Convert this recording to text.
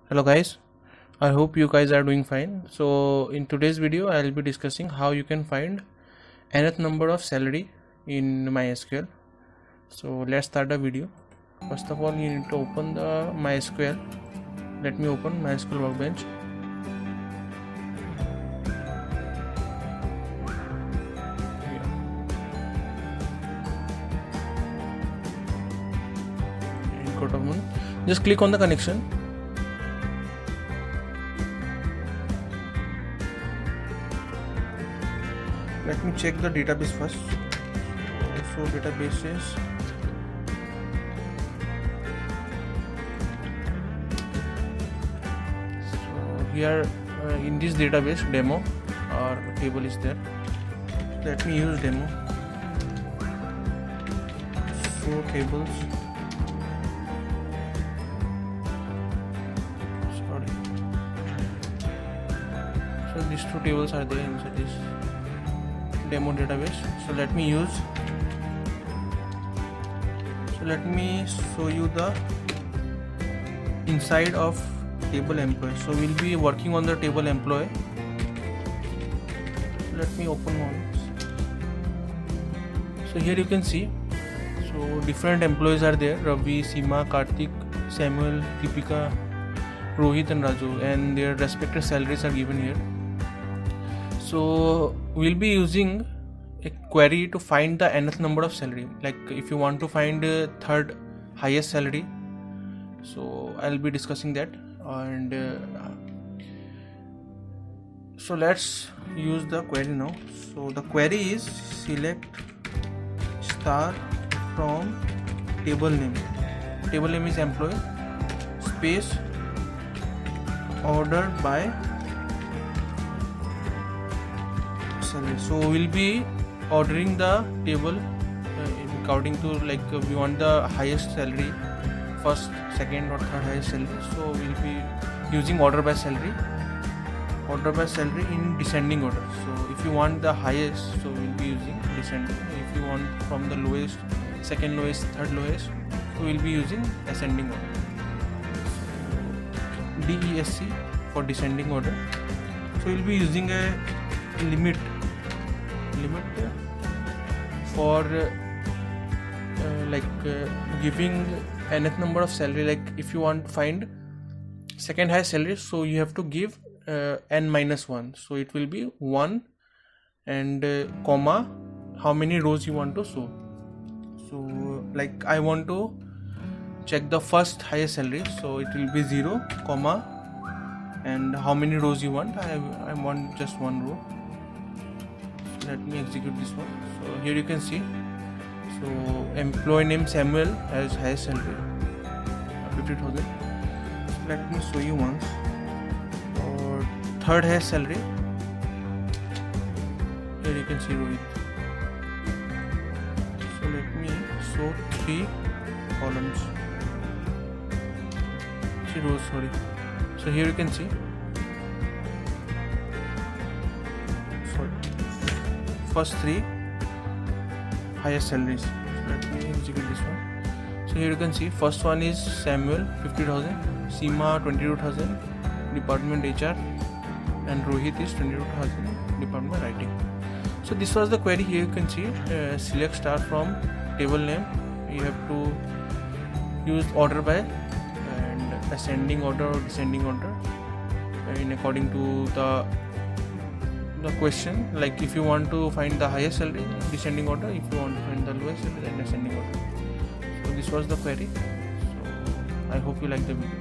Hello guys, I hope you guys are doing fine. So in today's video I'll be discussing how you can find nth number of salary in MySQL. So let's start the video. First of all, you need to open the MySQL. Let me open MySQL Workbench. Just click on the connection. Let me check the database first. So database is here in this database demo or table is there. Let me use demo. So tables. So these two tables are there inside this demo database. So let me show you the inside of table employee. So we'll be working on the table employee. Let me open one. So here you can see, so different employees are there: Ravi, Seema, Karthik, Samuel, Deepika, Rohit and Raju, and their respective salaries are given here. So we'll be using a query to find the nth number of salary. Like if you want to find third highest salary, so I'll be discussing that. And so let's use the query now. So the query is select star from table name. Table name is employee space order by salary. So we'll be ordering the table according to we want the highest salary, first, second or third highest salary. So we'll be using order by salary in descending order. So if you want the highest, so we'll be using descending. If you want from the lowest, second lowest, third lowest, so we'll be using ascending order. DESC for descending order. So we'll be using a limit for giving nth number of salary. Like if you want to find second highest salary, so you have to give n minus 1. So it will be 1 and comma how many rows you want to show. So like I want to check the first highest salary, so it will be 0 comma and how many rows you want. I want just one row. So let me execute this one. So here you can see, so employee name Samuel has highest salary 50,000. So let me show you once. For third highest salary, here you can see Rohit. So let me show 3 columns, 3 rows, sorry. So here you can see, first 3 highest salaries. So let me execute this one. So here you can see, first one is Samuel 50,000, Seema 22,000, department HR, and Rohit is 22,000, department writing. So this was the query. Here you can see select star from table name. You have to use order by and ascending order or descending order in according to the question. Like if you want to find the highest salary, descending order. If you want to find the lowest salary, then ascending order. So this was the query. So I hope you like the video.